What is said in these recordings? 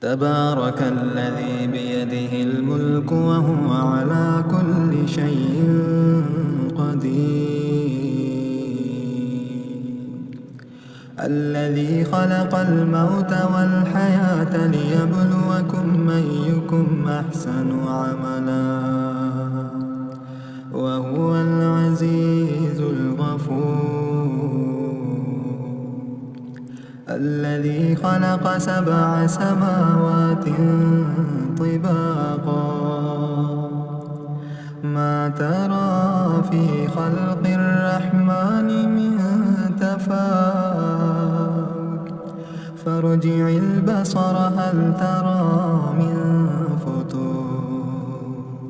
تبارك الذي بيده الملك وهو على كل شيء قدير. الذي خلق الموت والحياة ليبلوكم أيكم أحسن عملا وهو العزيز الغفور. الذي خلق 7 سماوات طباقا ما ترى في خلق الرحمن من تفاوت فارجع البصر هل ترى من فطور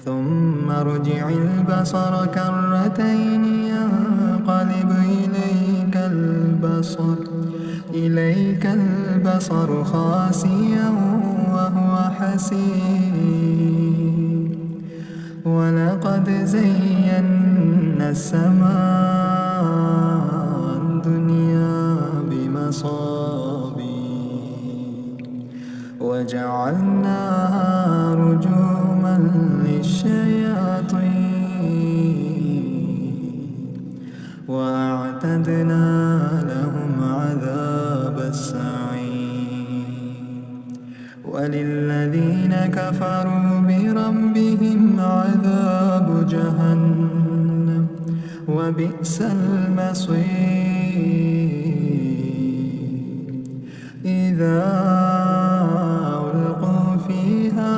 ثم ارجع البصر كرتين ينقلب إليك البصر خاسئا وهو حسير. ولقد زينا السماء الدنيا بمصابيح وجعلناها رجوما للشياطين وأعتدنا لهم عذاب السعير. وللذين كفروا بربهم عذاب جهنم وبئس المصير. إذا ألقوا فيها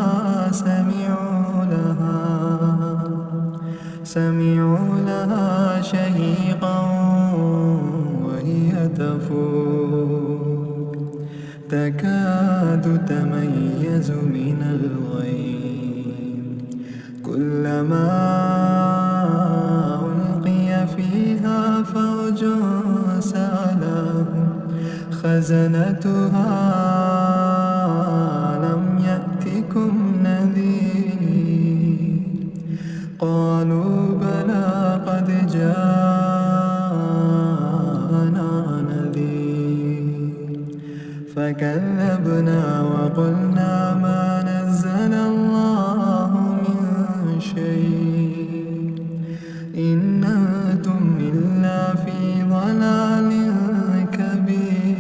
سمعوا لها شهيقا وهي تفور تكاد تميز من الغيظ كلما ألقي فيها فوج سألهم خزنتها ألم يأتكم نذير قالوا بلى قد جاءنا نذير فكذبنا وقلنا ما نزل الله من شيء إن أنتم إلا في ضلال كبير.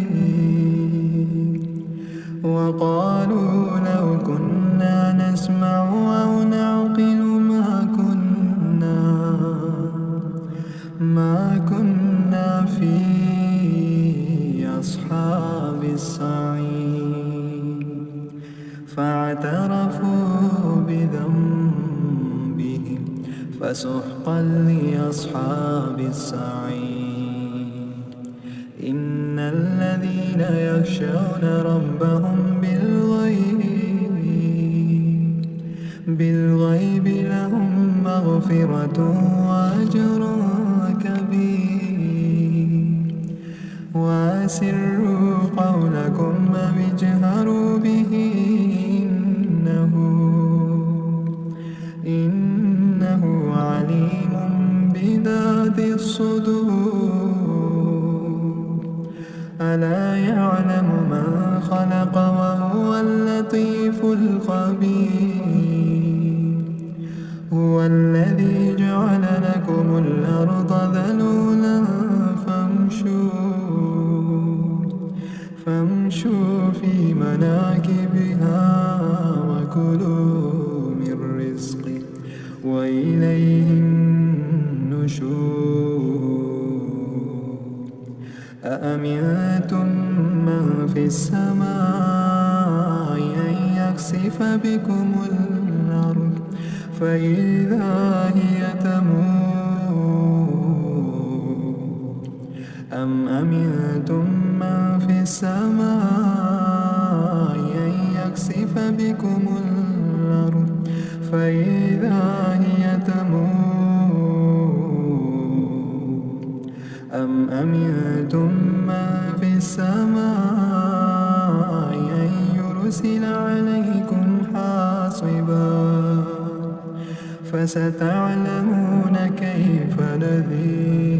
وقالوا لو كنا نسمع أو نعقل ما كنا في أصحاب السعير. فاعترفوا بذنبهم فسحقا لأصحاب السعير. إن الذين يخشون ربهم بالغيب لهم مغفرة وأجر كبير. وأسروا قولكم أو اجهروا به إنه عليم بذات الصدور. ألا يعلم من خلق وهو اللطيف الخبير. هو الذي جعل لكم الأرض ذلولا فامشوا في مناكبها وكلوا من رزقه وإليه النشور. أأمنتم من في السماء أن يخسف بكم الأرض فإذا هي تمور أم أمنتم من في السماء أن يخسف بكم الأرض فإذا هي تمور أم أمنتم من في السماء أن يرسل عليكم حاصبا فستعلمون كيف نذير.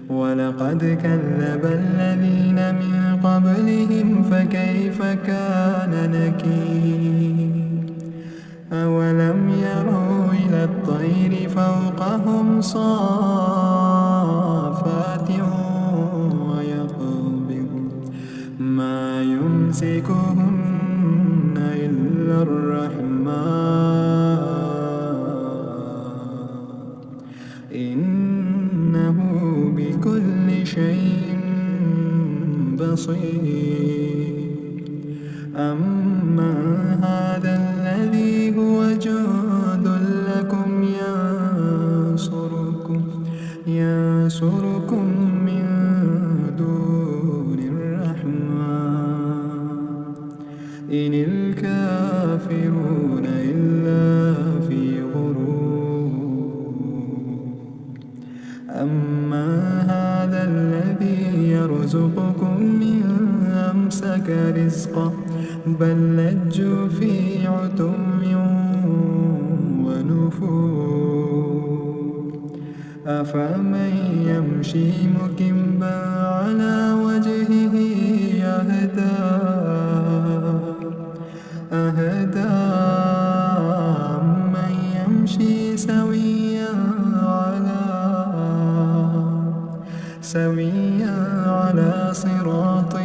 ولقد ولقد كذب الذين من قبلهم فكيف كان نكير أولم يروا إلى الطير فوقهم صافات ويقبض ما يمسكهن إلا الرحمن إنه بكل شيء بصير أمن هذا الذي هو جند لكم ينصركم من دون الرحمن إن الكافرون إلا في غرور أمن هذا الذي يرزقكم إن أمسك رزقه بل لجوا في عتو ونفور أفمن يمشي مكبا على وجهه أهدى أمن يمشي سويا على صراط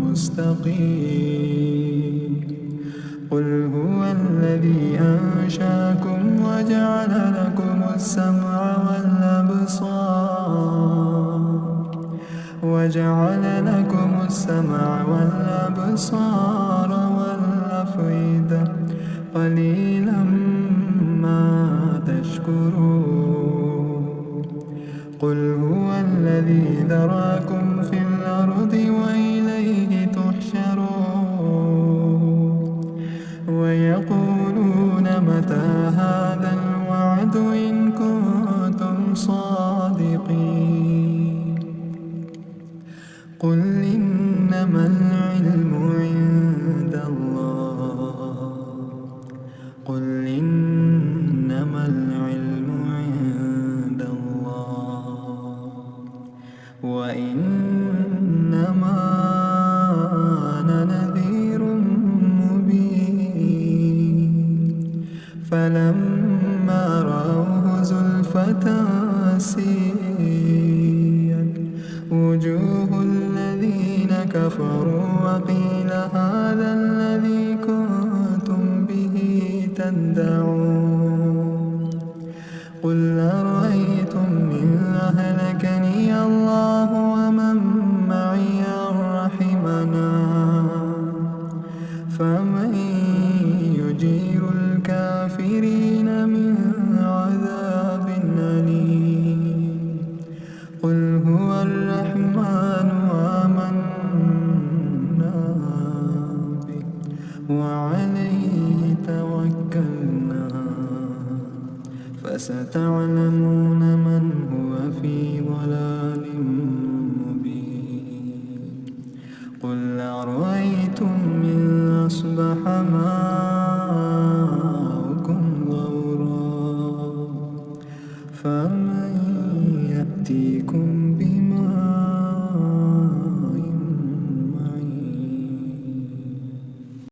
مستقيم قل هو الذي أنشأكم وجعل لكم السمع والأبصار والأفئدة قليلا ما تشكرون قل هو الذي ذراكم في الأرض وإليه تحشرون ويقولون متى هذا الوعد إن كنتم صادقين قل إنما العلم عند الله وإنما أنا نذير مبين فلما رأوه زلفة سيئت وجوه الذين كفروا وقيل هذا الذي كنتم به تدعون قل أرأيتم إن أهلكني الله ومن معي أو رحمنا فمن يجير الكافرين من عذاب أليم قل هو الرحمن آمنا به وعليه توكلنا فستعلمون من هو في ضلال